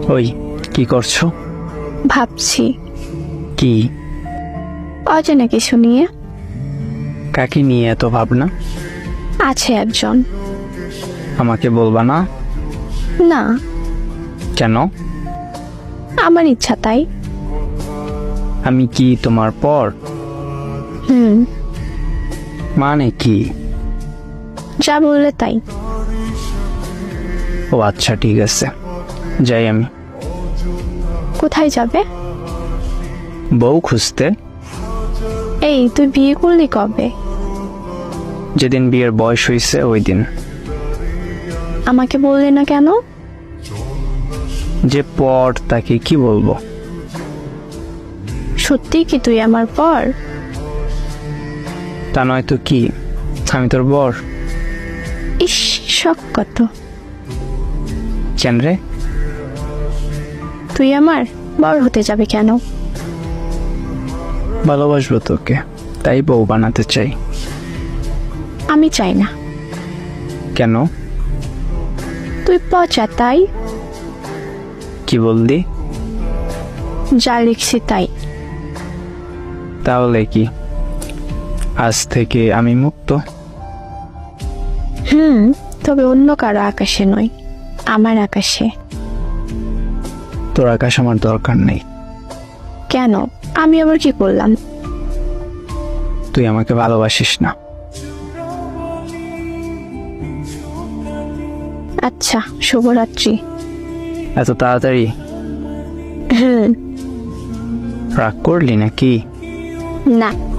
ওই কি করছো? ভাবছি কি? অজানা কিছু নিয়ে। কাকে নিয়ে এত ভাবনা? আছে একজন। আমাকে বলবা না? না, কেন? আমার ইচ্ছা তাই। আমি কি তোমার পর? হুম, মানে কি? যা বললে তাই। ও আচ্ছা, ঠিক আছে, যাই আমি। কোথায় যাবে? বউ খুঁজতে। এই, তুই বিয়ে করলি কবে? যেদিন বিয়ের বয়স হয়েছে ওই দিন। আমাকে বললি না কেন? যে পর তাকে কি বলবো? সত্যি কি তুই আমার পর? তা নয় তো কি, আমি তোর বর। ইস, শখ কত। কেন রে? তুই আমার বর হতে যাবে কেন? ভালোবাসবো তোকে, তাই বউ বানাতে চাই। আমি চাই না। কেন? তুই পচা তাই। কি বললি? যা লিখছি তাই। তাহলে কি আজ থেকে আমি মুক্ত? তবে অন্য কারো আকাশে নয়, আমার আকাশে। তোর আকাশ আমার দরকার নেই। কেন? আমি আবার কি করলাম? তুই আমাকে ভালোবাসিস না। আচ্ছা, শুভরাত্রি। এত তাড়াতাড়ি? হুম। রাগ করলি নাকি? না।